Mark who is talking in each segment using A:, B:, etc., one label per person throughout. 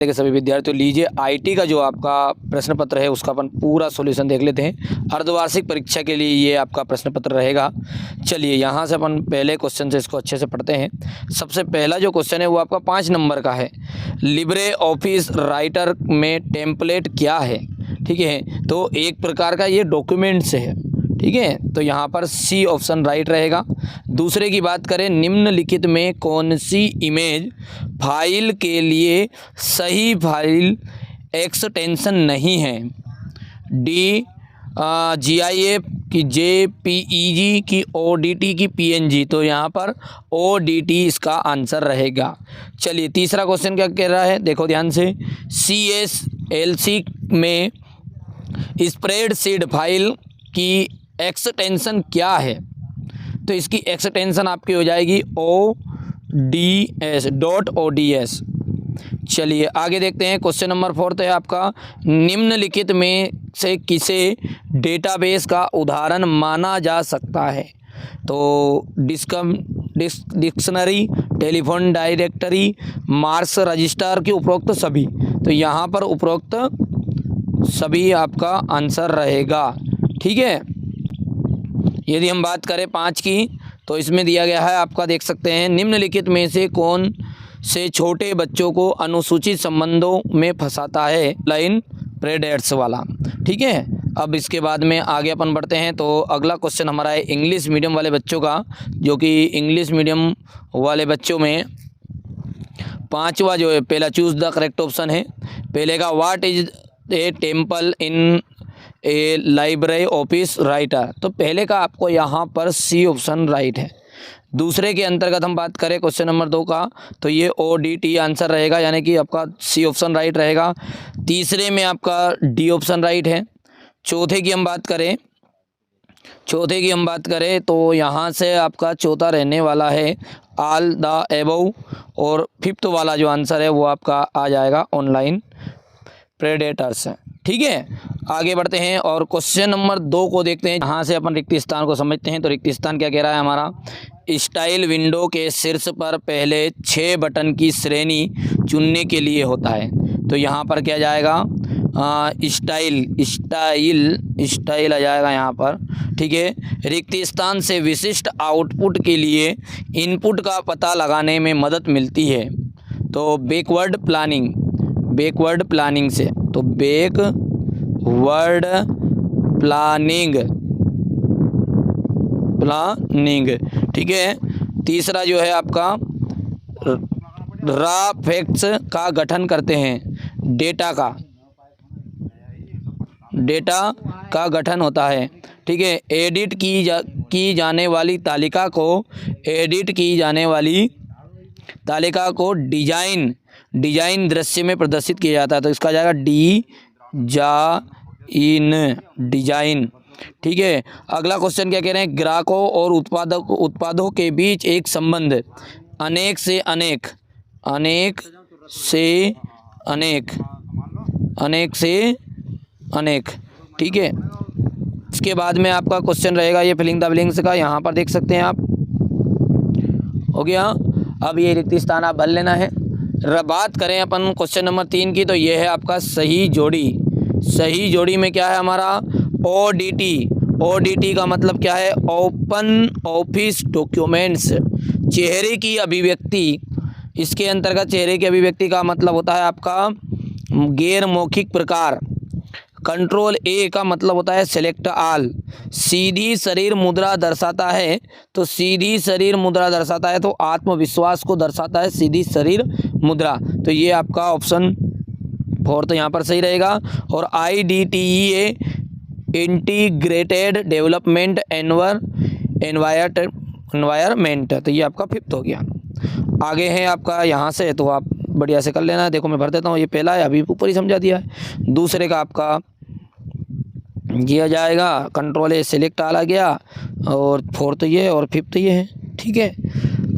A: के सभी विद्यार्थियों, लीजिए आईटी का जो आपका प्रश्न पत्र है उसका अपन पूरा सॉल्यूशन देख लेते हैं। अर्धवार्षिक परीक्षा के लिए ये आपका प्रश्न पत्र रहेगा। चलिए यहाँ से अपन पहले क्वेश्चन से इसको अच्छे से पढ़ते हैं। सबसे पहला जो क्वेश्चन है वो आपका 5 नंबर का है। लिब्रे ऑफिस राइटर में टेम्पलेट क्या है? ठीक है, तो एक प्रकार का ये डॉक्यूमेंट्स है। ठीक है, तो यहाँ पर सी ऑप्शन राइट रहेगा। दूसरे की बात करें, निम्नलिखित में कौन सी इमेज फाइल के लिए सही फाइल एक्सटेंशन नहीं है? डी GIF की, JPEG की, ODT की, PNG। तो यहाँ पर ODT इसका आंसर रहेगा। चलिए तीसरा क्वेश्चन क्या कह रहा है, देखो ध्यान से। CSLC में स्प्रेडशीट फाइल की एक्सटेंशन क्या है? तो इसकी एक्सटेंशन आपकी हो जाएगी ODS. चलिए आगे देखते हैं। क्वेश्चन नंबर 4 है आपका, निम्नलिखित में से किसे डेटाबेस का उदाहरण माना जा सकता है? तो dictionary, telephone directory, marks register की उपरोक्त सभी। तो यहाँ पर उपरोक्त सभी आपका आंसर रहेगा। ठीक है, यदि हम बात करें 5 की, तो इसमें दिया गया है आपका, देख सकते हैं, निम्नलिखित में से कौन से छोटे बच्चों को अनुसूचित संबंधों में फंसाता है? लाइन प्रेडेट्स वाला। ठीक है, अब इसके बाद में आगे अपन बढ़ते हैं। तो अगला क्वेश्चन हमारा है इंग्लिश मीडियम वाले बच्चों का, जो कि इंग्लिश मीडियम वाले बच्चों में 5वां जो है, पहला चूज़ द करेक्ट ऑप्शन है। पहले का what is a temple in A library office writer. तो पहले का आपको यहाँ पर सी ऑप्शन राइट है। दूसरे के अंतर्गत हम बात करें क्वेश्चन नंबर 2 का, तो ये ODT आंसर रहेगा, यानी कि आपका सी ऑप्शन राइट रहेगा। तीसरे में आपका डी ऑप्शन राइट है। चौथे की हम बात करें तो यहाँ से आपका चौथा रहने वाला है ऑल द एबव, और 5th वाला जो आंसर है वो आपका आ जाएगा ऑनलाइन प्रेडेटर्स। ठीक है, आगे बढ़ते हैं और क्वेश्चन नंबर 2 को देखते हैं। यहाँ से अपन रिक्त स्थान को समझते हैं। तो रिक्त स्थान क्या कह रहा है हमारा, स्टाइल विंडो के शीर्ष पर पहले 6 बटन की श्रेणी चुनने के लिए होता है। तो यहाँ पर क्या जाएगा, स्टाइल आ जाएगा यहाँ पर। ठीक है, रिक्त स्थान से विशिष्ट आउटपुट के लिए इनपुट का पता लगाने में मदद मिलती है। तो बैकवर्ड प्लानिंग से, तो बैकवर्ड प्लानिंग। ठीक है, तीसरा जो है आपका रॉ फैक्ट्स का गठन करते हैं, डेटा का गठन होता है। ठीक है, एडिट की जाने वाली तालिका को डिजाइन दृश्य में प्रदर्शित किया जाता है। तो इसका जाएगा डिजाइन। ठीक है, अगला क्वेश्चन क्या कह रहे हैं, ग्राहकों और उत्पादों के बीच एक संबंध अनेक से अनेक। ठीक है, इसके बाद में आपका क्वेश्चन रहेगा ये फिलिंग द ब्लैंक्स का। यहाँ पर देख सकते हैं आप, हो गया। अब ये रिक्त स्थान आप भर लेना है। बात करें अपन क्वेश्चन नंबर 3 की, तो ये है आपका सही जोड़ी में क्या है हमारा, ODT का मतलब क्या है, ओपन ऑफिस डॉक्यूमेंट्स। चेहरे की अभिव्यक्ति, इसके अंतर्गत चेहरे की अभिव्यक्ति का मतलब होता है आपका गैर मौखिक प्रकार। कंट्रोल A का मतलब होता है सेलेक्ट ऑल। सीधी शरीर मुद्रा दर्शाता है, तो सीधी शरीर मुद्रा दर्शाता है तो आत्मविश्वास को दर्शाता है सीधी शरीर मुद्रा। तो ये आपका ऑप्शन 4 तो यहाँ पर सही रहेगा। और IDTEA इंटीग्रेटेड डेवलपमेंट एनवायरमेंट, तो ये आपका 5th हो गया। आगे है आपका यहाँ से, तो आप बढ़िया से कर लेना है। देखो मैं भर देता हूँ, ये पहला है, अभी ऊपर ही समझा दिया है। दूसरे का आपका किया जाएगा, कंट्रोल A सिलेक्ट आ गया, और 4th ये और 5th ये है। ठीक है,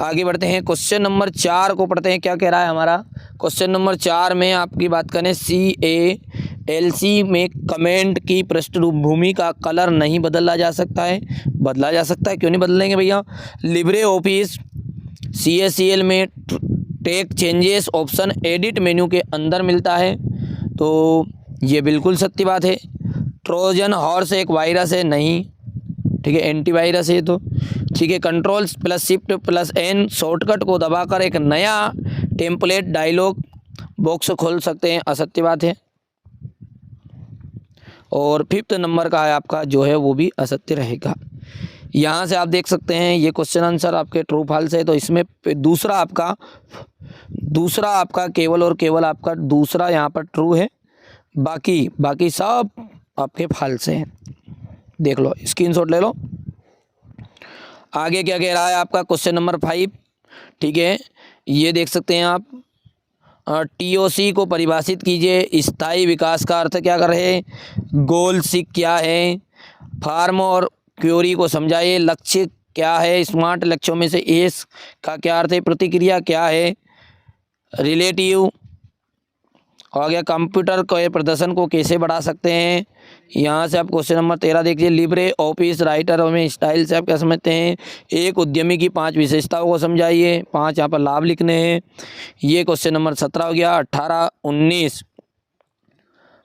A: आगे बढ़ते हैं। क्वेश्चन नंबर 4 को पढ़ते हैं, क्या कह रहा है हमारा। क्वेश्चन नंबर 4 में आपकी बात करें, CALC में कमेंट की पृष्ठभूमि का कलर नहीं बदला जा सकता है। क्यों नहीं बदलेंगे भैया। लिब्रे ऑफिस CSCL में track changes option edit menu के अंदर मिलता है, तो ये बिल्कुल सत्य बात है। ट्रोजन हॉर्स एक वायरस है, नहीं, ठीक है, एंटीवायरस है तो, ठीक है। Control plus shift plus N shortcut को दबाकर एक नया टेम्पलेट डायलॉग बॉक्स खोल सकते हैं, असत्य बात है। और 5th नंबर का है आपका जो है वो भी असत्य रहेगा। यहाँ से आप देख सकते हैं ये क्वेश्चन आंसर आपके ट्रू फॉल्स है, तो इसमें दूसरा आपका केवल और केवल आपका दूसरा यहाँ पर ट्रू है, बाकी सब आपके फॉल्स हैं। देख लो, स्क्रीनशॉट ले लो। आगे क्या कह रहा है आपका क्वेश्चन नंबर 5, ठीक है, ये देख सकते हैं आप। टीओसी को परिभाषित कीजिए। स्थायी विकास का अर्थ क्या कर रहे हैं? गोल सीख क्या है? फार्म और क्वेरी को समझाइए। लक्ष्य क्या है? स्मार्ट लक्ष्यों में से एस का क्या अर्थ है? प्रतिक्रिया क्या है? रिलेटिव हो गया। कंप्यूटर के प्रदर्शन को कैसे बढ़ा सकते हैं? यहाँ से आप क्वेश्चन नंबर 13 देखिए। लिब्रे ऑफिस राइटर में स्टाइल से आप क्या समझते हैं? एक उद्यमी की 5 विशेषताओं को समझाइए। 5 यहाँ पर लाभ लिखने हैं। ये क्वेश्चन नंबर 17 हो गया। 18 19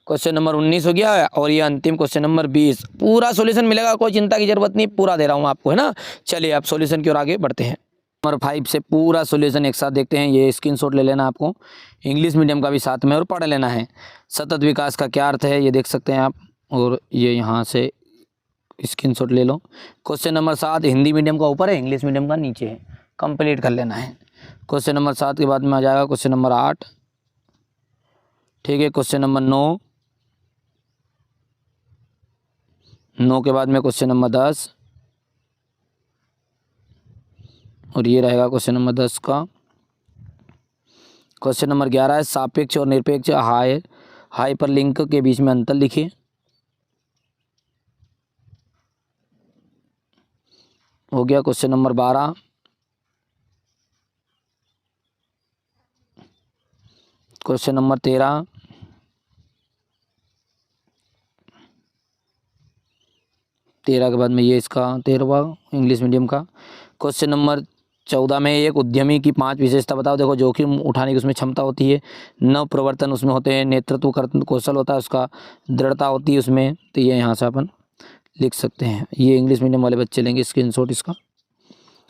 A: क्वेश्चन नंबर 19 हो गया, और ये अंतिम क्वेश्चन नंबर 20। पूरा सॉल्यूशन मिलेगा, कोई चिंता की जरूरत नहीं, पूरा दे रहा हूँ आपको, है ना। चलिए आप सॉल्यूशन की ओर आगे बढ़ते हैं। नंबर 5 से पूरा सॉल्यूशन एक साथ देखते हैं। ये स्क्रीनशॉट ले लेना आपको, इंग्लिश मीडियम का भी साथ में और पढ़ लेना है। सतत विकास का क्या अर्थ है ये देख सकते हैं आप, और ये यहाँ से स्क्रीनशॉट ले लो। क्वेश्चन नंबर 7 हिंदी मीडियम का ऊपर है, इंग्लिश मीडियम का नीचे है, कंप्लीट कर लेना है। क्वेश्चन नंबर 7 के बाद में आ जाएगा क्वेश्चन नंबर 8, ठीक है। क्वेश्चन नंबर 9 के बाद में क्वेश्चन नंबर 10, और ये रहेगा क्वेश्चन नंबर 10 का। क्वेश्चन नंबर 11 है सापेक्ष और निरपेक्ष हाइपरलिंक के बीच में अंतर लिखिए। हो गया क्वेश्चन नंबर 12। क्वेश्चन नंबर 13, के बाद में ये इसका 13वां इंग्लिश मीडियम का। क्वेश्चन नंबर 14 में एक उद्यमी की 5 विशेषता बताओ। देखो, जोखिम उठाने की उसमें क्षमता होती है, नव प्रवर्तन उसमें होते हैं, नेतृत्व कौशल होता है उसका, दृढ़ता होती है उसमें, तो ये यहाँ से अपन लिख सकते हैं। ये इंग्लिश मीडियम वाले बच्चे लेंगे स्क्रीनशॉट इसका।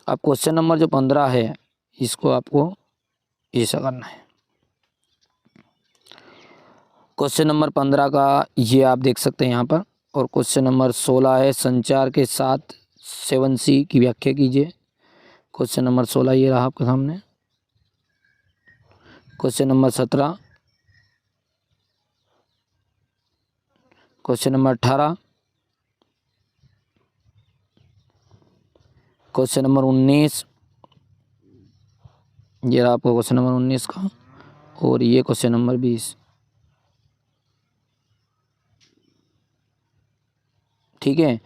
A: अब क्वेश्चन नंबर जो 15 है इसको आपको ऐसा करना है। क्वेश्चन नंबर 15 का ये आप देख सकते हैं यहाँ पर। और क्वेश्चन नंबर 16 है संचार के साथ 7C की व्याख्या कीजिए। क्वेश्चन नंबर 16 ये रहा आपके सामने। Question number 17, question number 18, question number 19, ये रहा आपका क्वेश्चन नंबर 19 का, और ये क्वेश्चन नंबर 20, ठीक है।